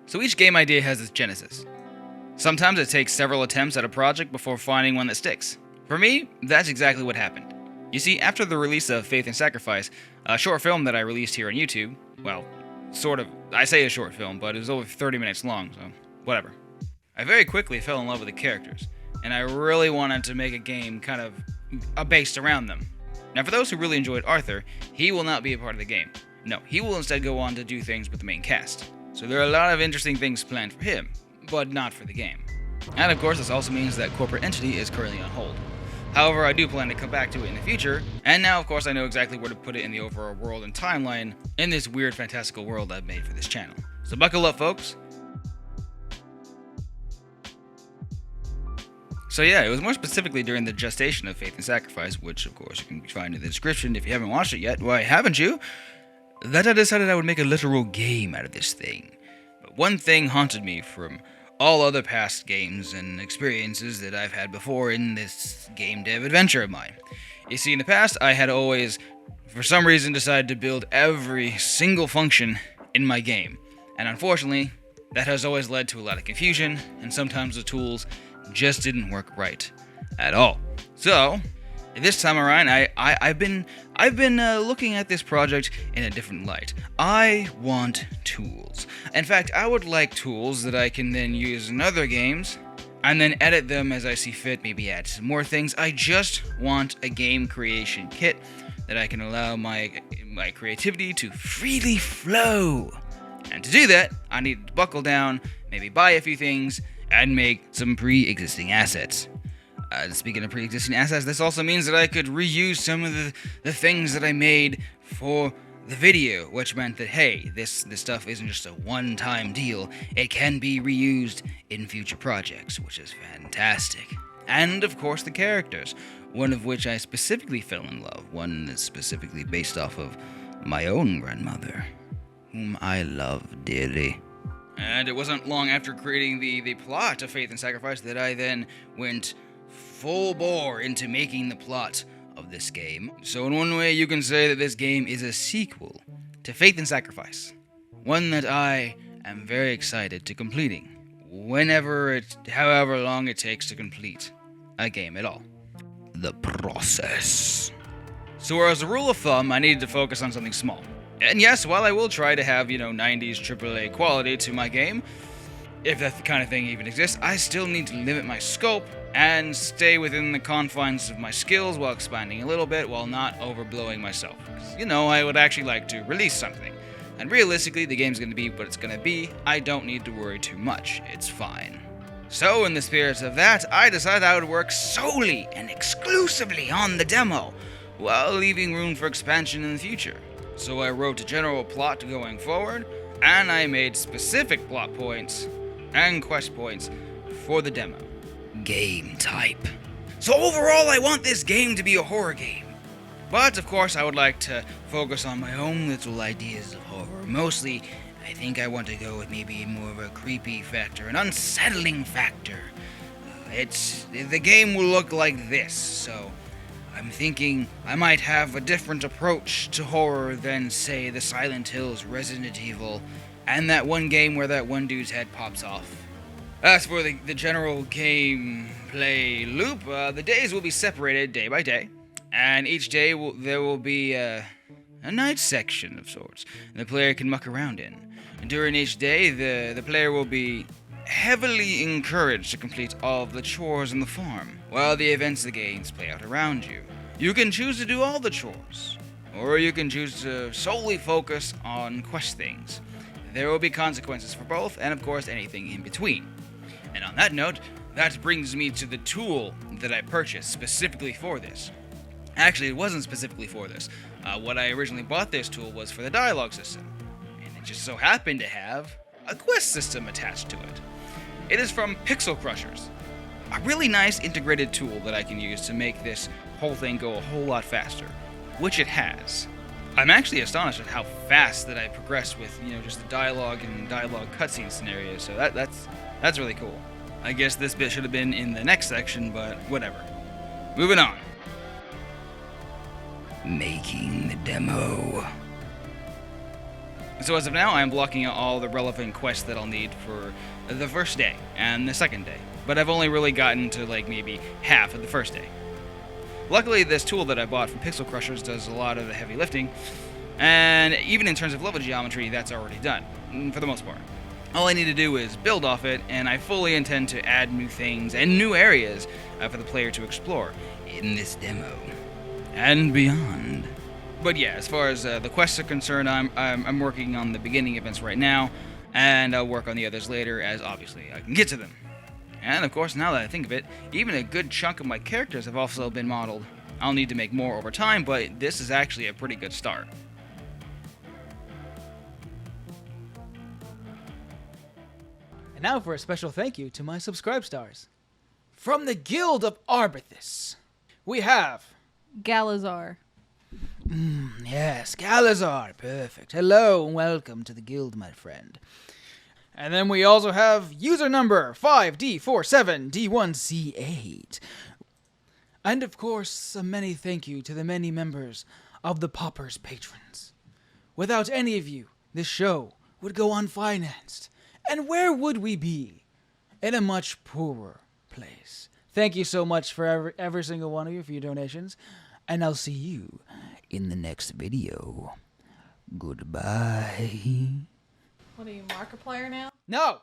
So each game idea has its genesis. Sometimes it takes several attempts at a project before finding one that sticks. For me, that's exactly what happened. You see, after the release of Faith and Sacrifice, a short film that I released here on YouTube, well, sort of, I say a short film, but it was over 30 minutes long, so whatever. I very quickly fell in love with the characters, and I really wanted to make a game kind of based around them. Now for those who really enjoyed Arthur, he will not be a part of the game. No, he will instead go on to do things with the main cast. So there are a lot of interesting things planned for him, but not for the game. And of course, this also means that Corporate Entity is currently on hold. However, I do plan to come back to it in the future, and now of course I know exactly where to put it in the overall world and timeline in this weird fantastical world I've made for this channel. So buckle up, folks. So yeah, it was more specifically during the gestation of Faith and Sacrifice, which of course you can find in the description if you haven't watched it yet. Why haven't you? That I decided I would make a literal game out of this thing. But one thing haunted me from all other past games and experiences that I've had before in this game dev adventure of mine. You see, in the past, I had always, for some reason, decided to build every single function in my game. And unfortunately, that has always led to a lot of confusion, and sometimes the tools just didn't work right at all. So, this time around, I've been looking at this project in a different light. I want tools. In fact, I would like tools that I can then use in other games, and then edit them as I see fit, maybe add some more things. I just want a game creation kit that I can allow my creativity to freely flow. And to do that, I need to buckle down, maybe buy a few things, and make some pre-existing assets. Speaking of pre-existing assets, this also means that I could reuse some of the things that I made for the video, which meant that, hey, this stuff isn't just a one-time deal. It can be reused in future projects, which is fantastic. And, of course, the characters, one of which I specifically fell in love, one that's specifically based off of my own grandmother, whom I love dearly. And it wasn't long after creating the plot of Faith and Sacrifice that I then went full bore into making the plot of this game. So in one way, you can say that this game is a sequel to Faith and Sacrifice. One that I am very excited to completing. However long it takes to complete a game at all. The process. So as a rule of thumb, I needed to focus on something small. And yes, while I will try to have, 90s AAA quality to my game, if that kind of thing even exists, I still need to limit my scope and stay within the confines of my skills while expanding a little bit while not overblowing myself. Because, I would actually like to release something. And realistically, the game's going to be what it's going to be. I don't need to worry too much. It's fine. So, in the spirit of that, I decided I would work solely and exclusively on the demo, while leaving room for expansion in the future. So I wrote a general plot going forward, and I made specific plot points and quest points for the demo. Game type. So overall, I want this game to be a horror game. But of course, I would like to focus on my own little ideas of horror. Mostly, I think I want to go with maybe more of a creepy factor, an unsettling factor. The game will look like this, so I'm thinking I might have a different approach to horror than, say, the Silent Hills, Resident Evil, and that one game where that one dude's head pops off. As for the general gameplay loop, the days will be separated day by day, and each day there will be a night section of sorts the player can muck around in. And during each day, the player will be heavily encouraged to complete all of the chores on the farm, while the events of the games play out around you. You can choose to do all the chores, or you can choose to solely focus on quest things. There will be consequences for both, and of course anything in between. And on that note, that brings me to the tool that I purchased specifically for this. Actually, it wasn't specifically for this. What I originally bought this tool was for the dialogue system, and it just so happened to have a quest system attached to it. It is from Pixel Crushers, a really nice integrated tool that I can use to make this whole thing go a whole lot faster, which it has. I'm actually astonished at how fast that I progressed with, just the dialogue and dialogue cutscene scenarios, so that's really cool. I guess this bit should have been in the next section, but whatever. Moving on. Making the demo. So as of now, I'm blocking out all the relevant quests that I'll need for the first day and the second day. But I've only really gotten to like maybe half of the first day. Luckily, this tool that I bought from Pixel Crushers does a lot of the heavy lifting, and even in terms of level geometry, that's already done, for the most part. All I need to do is build off it, and I fully intend to add new things and new areas for the player to explore in this demo and beyond. But yeah, as far as the quests are concerned, I'm working on the beginning events right now, and I'll work on the others later, as obviously I can get to them. And of course, now that I think of it, even a good chunk of my characters have also been modeled. I'll need to make more over time, but this is actually a pretty good start. And now for a special thank you to my subscribe stars. From the Guild of Arbithis, we have... Galazar. Yes, Galazar. Perfect. Hello and welcome to the guild, my friend. And then we also have user number 5D47D1C8. And of course, a many thank you to the many members of the Paupers patrons. Without any of you, this show would go unfinanced. And where would we be? In a much poorer place. Thank you so much for every single one of you for your donations. And I'll see you in the next video. Goodbye. What are you, Markiplier now? No!